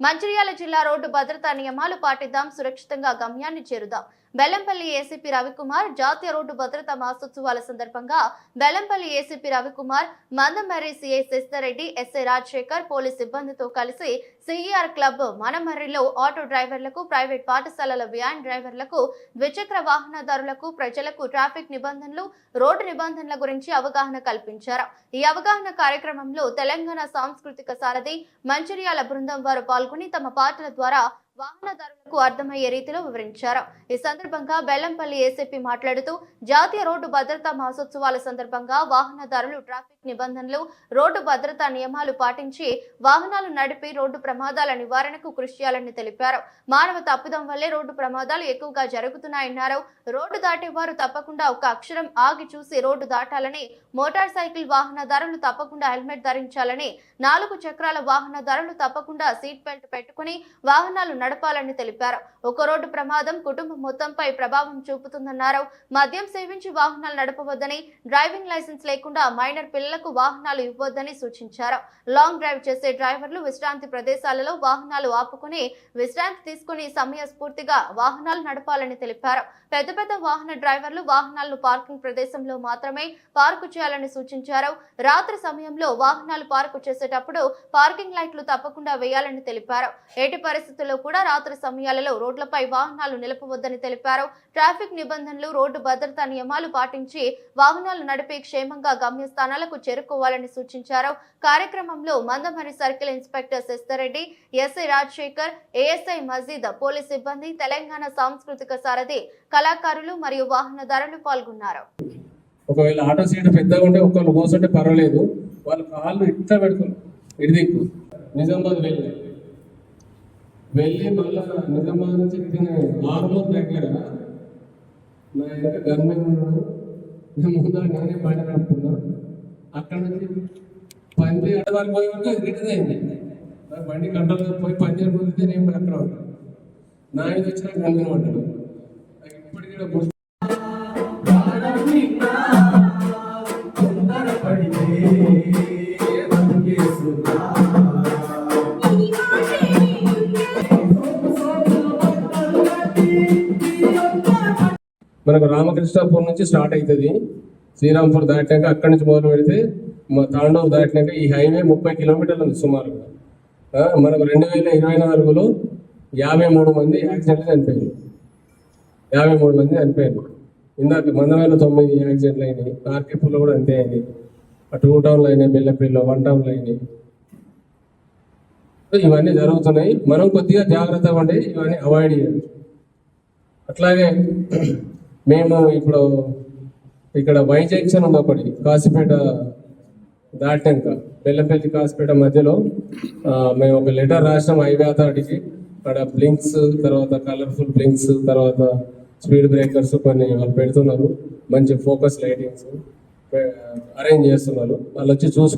మంచిర్యాల జిల్లా రోడ్డు భద్రతా నియమాలు పాటిద్దాం, సురక్షితంగా గమ్యాన్ని చేరుదాం. బెల్లంపల్లి ఏసీపీ రవికుమార్ జాతీయ రోడ్డు భద్రతా మాసోత్సవాల సందర్భంగా Bellampalli ACP Ravikumar, Mandamarri CI Shashidhar Reddy, SI Rajasekhar police సిబ్బందితో కలిసి సిఈఆర్ క్లబ్ మనమర్రిలో ఆటో డ్రైవర్లకు, ప్రైవేట్ పాఠశాలల వ్యాన్ డ్రైవర్లకు, ద్విచక్ర వాహనదారులకు, ప్రజలకు ట్రాఫిక్ నిబంధనలు, రోడ్డు నిబంధనల గురించి అవగాహన కల్పించారు. ఈ అవగాహన కార్యక్రమంలో తెలంగాణ సాంస్కృతిక సారథి మంచిర్యాల బృందం వారు పాల్గొని తమ పాటల ద్వారా వాహనదారులకు అర్థమయ్యే రీతిలో వివరించారు. ఈ సందర్భంగా బెల్లంపల్లి ఏసీపీ మాట్లాడుతూ జాతీయ రోడ్డు భద్రతా మాసోత్సవాల సందర్భంగా వాహనదారులు ట్రాఫిక్ నిబంధనలు, రోడ్డు భద్రతా నియమాలు పాటించి వాహనాలు నడిపి రోడ్డు ప్రమాదాల నివారణకు కృషి చేయాలని తెలిపారు. మానవ తప్పిదం వల్లే రోడ్డు ప్రమాదాలు ఎక్కువగా జరుగుతున్నాయన్నారు. రోడ్డు దాటేవారు తప్పకుండా ఒక అక్షరం ఆగి చూసి రోడ్డు దాటాలని, మోటార్ సైకిల్ వాహనదారులు తప్పకుండా హెల్మెట్ ధరించాలని, 4 చక్రాల వాహనదారులు తప్పకుండా సీట్ బెల్ట్ పెట్టుకుని వాహనాలు నడపాలని తెలిపారు. ఒక రోడ్డు ప్రమాదం కుటుంబం మొత్తంపై ప్రభావం చూపుతుందన్నారు. మద్యం సేవించి వాహనాలు నడపవద్దని, డ్రైవింగ్ లైసెన్స్ లేకుండా మైనర్ పిల్లలకు వాహనాలు ఇవ్వొద్దని సూచించారు. లాంగ్ డ్రైవ్ చేసే డ్రైవర్లు విశ్రాంతి ప్రదేశాలలో వాహనాలు ఆపుకుని విశ్రాంతి తీసుకుని సమయస్ఫూర్తిగా వాహనాలు నడపాలని తెలిపారు. పెద్ద పెద్ద వాహన డ్రైవర్లు వాహనాలను పార్కింగ్ ప్రదేశంలో మాత్రమే పార్కు చేయాలని సూచించారు. రాత్రి సమయంలో వాహనాలు పార్కు చేసేటప్పుడు పార్కింగ్ లైట్లు తప్పకుండా వేయాలని తెలిపారు. ఎట్టి పరిస్థితుల్లో కూడా రాత్రి సమయాలలో రోడ్లపై వాహనాలు నిలపవద్దని తెలిపారు. ట్రాఫిక్ నిబంధనలు, రోడ్డు భద్రతా నియమాలు పాటించి వాహనాలు నడిపి క్షేమంగా గమ్యస్థానాలకు చేరుకోవాలని సూచించారు. కార్యక్రమంలో Mandamarri circle inspector Shashidhar Reddy, SI Rajasekhar, ASI Majeed, police సిబ్బంది, తెలంగాణ సాంస్కృతిక సారథి, కళాకారులు మరియు వాహనదారులు పాల్గొన్నారు. ఒకవేళ ఆటో సీట్ పెద్దగా ఉంటే ఒకళ్ళు కూర్చుంటే పర్వాలేదు, వాళ్ళ కాళ్ళు ఇట్లా పెడుతున్నారు. ఇడిదిక్కు నిజామాబాద్ వెళ్ళి మళ్ళా నిజామాబాద్ నుంచి ఆరులో దగ్గర నా యొక్క గవర్నమెంట్ ఉన్నాడు. ముందర నేనే బండి నడుపుతున్నా. అక్కడ నుంచి పంది అడవారికి పోయే వరకు రిటర్న్ అయింది. నాకు బండి కంట్రోల్ పోయి పంది పోతే నేను అక్కడ ఉంటాను. నా ఇది వచ్చినా గంజన పడ్డాడు. ఇప్పటికీ గుర్తు మనకు రామకృష్ణాపూర్ నుంచి స్టార్ట్ అవుతుంది. శ్రీరాంపూర్ దాటినాక అక్కడి నుంచి మొదలు పెడితే తాండూరు దాటినాక ఈ హైవే 30 కిలోమీటర్లు ఉంది సుమారుగా. మనకు 2024లో 53 మంది యాక్సిడెంట్లు చనిపోయారు. 53 మంది చనిపోయారు. ఇందాక మందమేలో 9 యాక్సిడెంట్లు అయినాయి. ఆర్కేపూర్లో కూడా అంతే అయినాయి. 2 టౌన్లు అయినాయి, బెల్లపల్లిలో 1 టౌన్లు అయినాయి. ఇవన్నీ జరుగుతున్నాయి. మనం కొద్దిగా జాగ్రత్తగా ఉండి ఇవన్నీ అవాయిడ్ చేయాలి. అట్లాగే మేము ఇప్పుడు ఇక్కడ వై జంక్షన్ ఉంది ఒకటి, కాశీపేట దాటాక బెల్లంపల్లి కాశీపేట మధ్యలో మేము ఒక లెటర్ రాసినాం హైవే అథారిటీకి. అక్కడ బ్లింక్స్, తర్వాత కలర్ఫుల్ బ్లింక్స్, తర్వాత స్పీడ్ బ్రేకర్స్ కొన్ని వాళ్ళు పెడుతున్నారు. మంచి ఫోకస్ లైటింగ్స్ అరేంజ్ చేస్తున్నారు. వాళ్ళు వచ్చి చూసుకుంటారు.